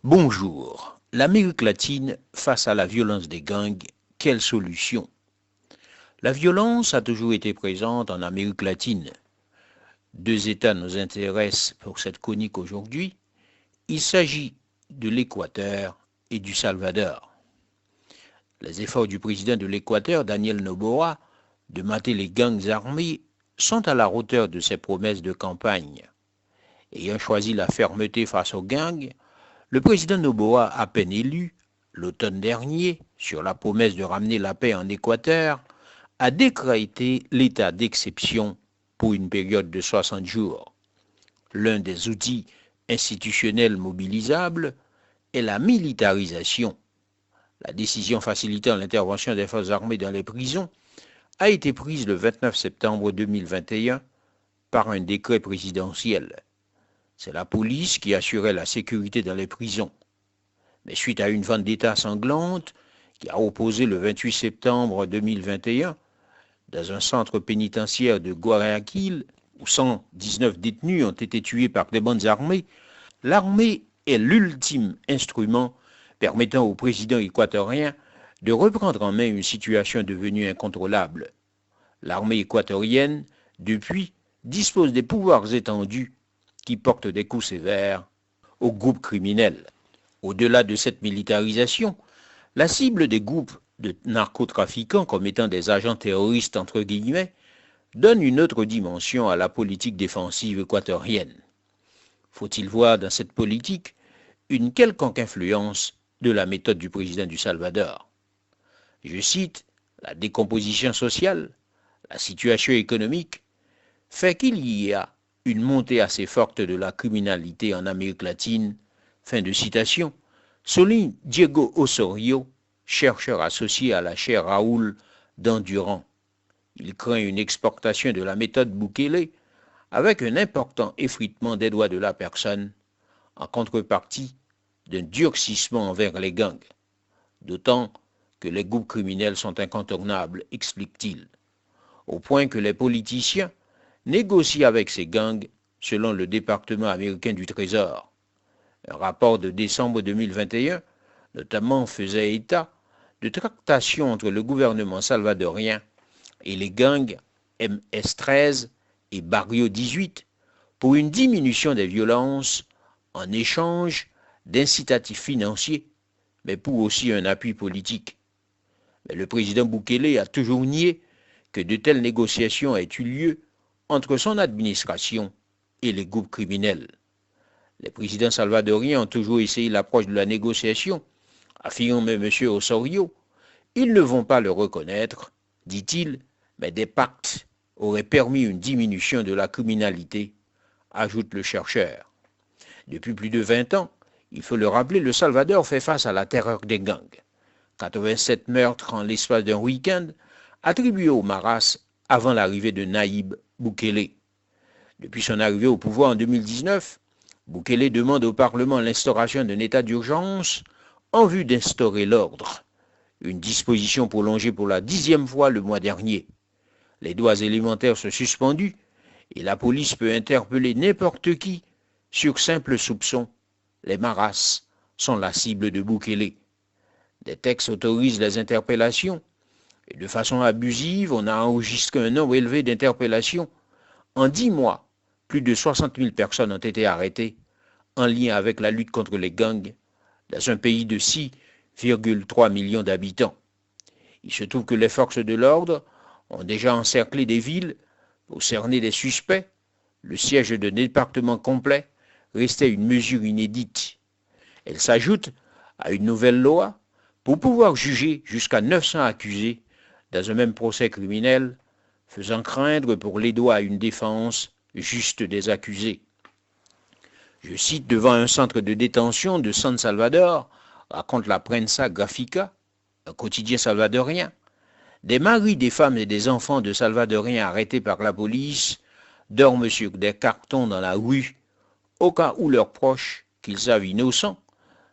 Bonjour. L'Amérique latine face à la violence des gangs, quelle solution? La violence a toujours été présente en Amérique latine. Deux États nous intéressent pour cette chronique aujourd'hui. Il s'agit de l'Équateur et du Salvador. Les efforts du président de l'Équateur, Daniel Noboa, de mater les gangs armés sont à la hauteur de ses promesses de campagne. Ayant choisi la fermeté face aux gangs, le président Noboa, à peine élu, l'automne dernier, sur la promesse de ramener la paix en Équateur, a décrété l'état d'exception pour une période de 60 jours. L'un des outils institutionnels mobilisables est la militarisation. La décision facilitant l'intervention des forces armées dans les prisons a été prise le 29 septembre 2021 par un décret présidentiel. C'est la police qui assurait la sécurité dans les prisons. Mais suite à une vendetta sanglante qui a opposé le 28 septembre 2021 dans un centre pénitentiaire de Guayaquil, où 119 détenus ont été tués par des bandes armées, l'armée est l'ultime instrument permettant au président équatorien de reprendre en main une situation devenue incontrôlable. L'armée équatorienne, depuis, dispose des pouvoirs étendus qui portent des coups sévères aux groupes criminels. Au-delà de cette militarisation, la cible des groupes de narcotrafiquants comme étant des agents terroristes entre guillemets donne une autre dimension à la politique défensive équatorienne. Faut-il voir dans cette politique une quelconque influence de la méthode du président du Salvador? Je cite, la décomposition sociale, la situation économique fait qu'il y a une montée assez forte de la criminalité en Amérique latine, fin de citation, souligne Diego Osorio, chercheur associé à la chaire Raoul d'Endurant. Il craint une exportation de la méthode Bukele avec un important effritement des droits de la personne en contrepartie d'un durcissement envers les gangs, d'autant que les groupes criminels sont incontournables, explique-t-il, au point que les politiciens négocient avec ces gangs selon le département américain du Trésor. Un rapport de décembre 2021 notamment faisait état de tractations entre le gouvernement salvadorien et les gangs MS-13 et Barrio 18 pour une diminution des violences en échange d'incitatifs financiers, mais pour aussi un appui politique. Mais le président Bukele a toujours nié que de telles négociations aient eu lieu entre son administration et les groupes criminels. Les présidents salvadoriens ont toujours essayé l'approche de la négociation, affirme M. Osorio. Ils ne vont pas le reconnaître, dit-il, mais des pactes auraient permis une diminution de la criminalité, ajoute le chercheur. Depuis plus de 20 ans, il faut le rappeler, le Salvador fait face à la terreur des gangs. 87 meurtres en l'espace d'un week-end attribués aux Maras avant l'arrivée de Nayib Bukele. Depuis son arrivée au pouvoir en 2019, Bukele demande au Parlement l'instauration d'un état d'urgence en vue d'instaurer l'ordre, une disposition prolongée pour la 10e fois le mois dernier. Les droits élémentaires sont suspendus et la police peut interpeller n'importe qui sur simple soupçon. Les Maras sont la cible de Bukele. Des textes autorisent les interpellations et de façon abusive, on a enregistré un nombre élevé d'interpellations. En 10 mois, plus de 60 000 personnes ont été arrêtées en lien avec la lutte contre les gangs dans un pays de 6,3 millions d'habitants. Il se trouve que les forces de l'ordre ont déjà encerclé des villes pour cerner des suspects. Le siège d'un département complet restait une mesure inédite. Elle s'ajoute à une nouvelle loi pour pouvoir juger jusqu'à 900 accusés dans un même procès criminel, faisant craindre pour les droits à une défense juste des accusés. Je cite, devant un centre de détention de San Salvador, raconte la Prensa Gráfica, un quotidien salvadorien, des maris, des femmes et des enfants de Salvadoriens arrêtés par la police dorment sur des cartons dans la rue, au cas où leurs proches, qu'ils savent innocents,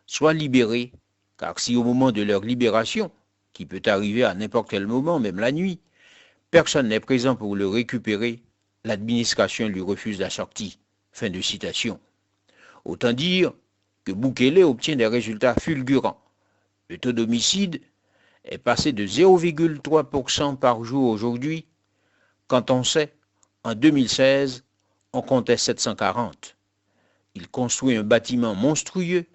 soient libérés, car si au moment de leur libération, qui peut arriver à n'importe quel moment, même la nuit, personne n'est présent pour le récupérer, l'administration lui refuse la sortie. Fin de citation. Autant dire que Bukele obtient des résultats fulgurants. Le taux d'homicide est passé de 0,3% par jour aujourd'hui, quand on sait, en 2016, on comptait 740. Il construit un bâtiment monstrueux,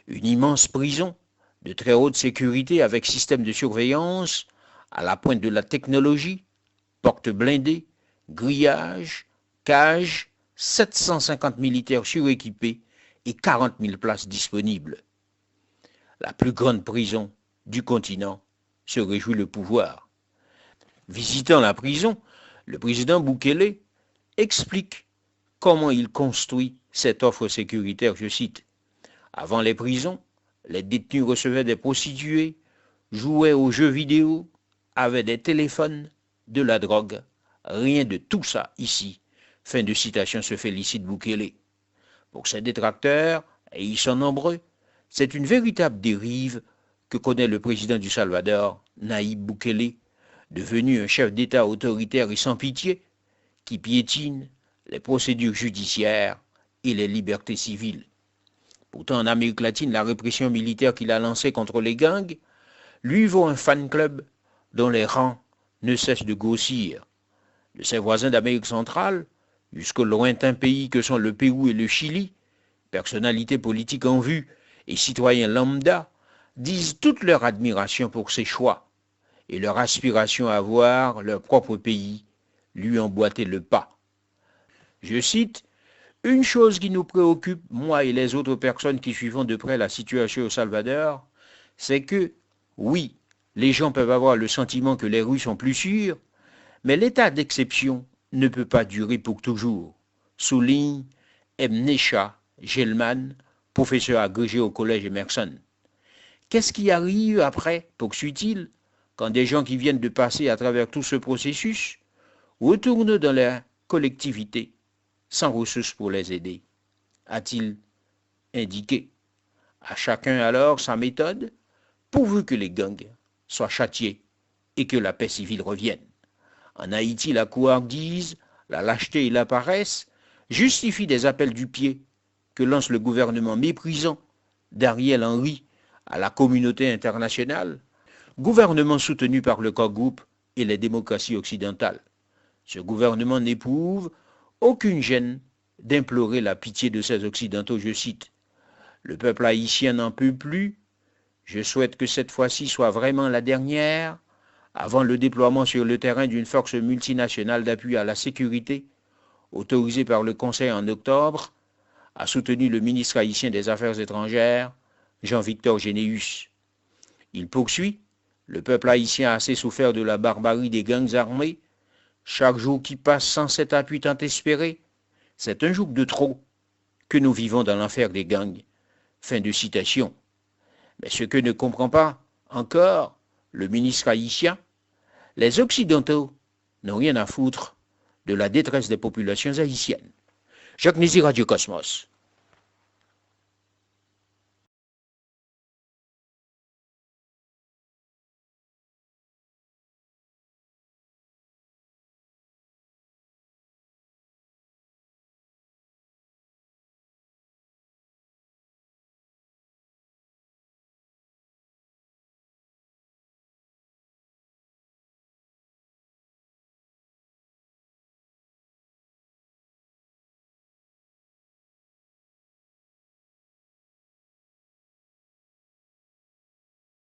une immense prison, de très haute sécurité avec système de surveillance, à la pointe de la technologie, portes blindées, grillages, cages, 750 militaires suréquipés et 40 000 places disponibles. La plus grande prison du continent, se réjouit le pouvoir. Visitant la prison, le président Bukele explique comment il construit cette offre sécuritaire, je cite. Avant les prisons, les détenus recevaient des prostituées, jouaient aux jeux vidéo, avaient des téléphones, de la drogue. Rien de tout ça ici. Fin de citation, se félicite Bukele. Pour ses détracteurs, et ils sont nombreux, c'est une véritable dérive que connaît le président du Salvador, Nayib Bukele, devenu un chef d'État autoritaire et sans pitié, qui piétine les procédures judiciaires et les libertés civiles. Pourtant, en Amérique latine, la répression militaire qu'il a lancée contre les gangs lui vaut un fan club dont les rangs ne cessent de grossir. De ses voisins d'Amérique centrale, jusqu'aux lointains pays que sont le Pérou et le Chili, personnalités politiques en vue et citoyens lambda, disent toute leur admiration pour ses choix et leur aspiration à voir leur propre pays lui emboîter le pas. Je cite, « Une chose qui nous préoccupe, moi et les autres personnes qui suivons de près la situation au Salvador, c'est que, oui, les gens peuvent avoir le sentiment que les rues sont plus sûres, mais l'état d'exception ne peut pas durer pour toujours, souligne Mnesha Gelman, professeur agrégé au collège Emerson. Qu'est-ce qui arrive après, poursuit-il, quand des gens qui viennent de passer à travers tout ce processus retournent dans la collectivité sans ressources pour les aider, a-t-il indiqué. À chacun alors sa méthode, pourvu que les gangs soient châtiés et que la paix civile revienne. En Haïti, la couardise, la lâcheté et la paresse justifient des appels du pied que lance le gouvernement méprisant d'Ariel Henry à la communauté internationale, gouvernement soutenu par le K-Group et les démocraties occidentales. Ce gouvernement n'éprouve aucune gêne d'implorer la pitié de ces Occidentaux, je cite. Le peuple haïtien n'en peut plus. Je souhaite que cette fois-ci soit vraiment la dernière, avant le déploiement sur le terrain d'une force multinationale d'appui à la sécurité, autorisée par le Conseil en octobre, a soutenu le ministre haïtien des Affaires étrangères, Jean-Victor Généus. Il poursuit, le peuple haïtien a assez souffert de la barbarie des gangs armés. Chaque jour qui passe sans cet appui tant espéré, c'est un jour de trop que nous vivons dans l'enfer des gangs. Fin de citation. Mais ce que ne comprend pas encore le ministre haïtien, les Occidentaux n'ont rien à foutre de la détresse des populations haïtiennes. Jacques Nézi, Radio Cosmos.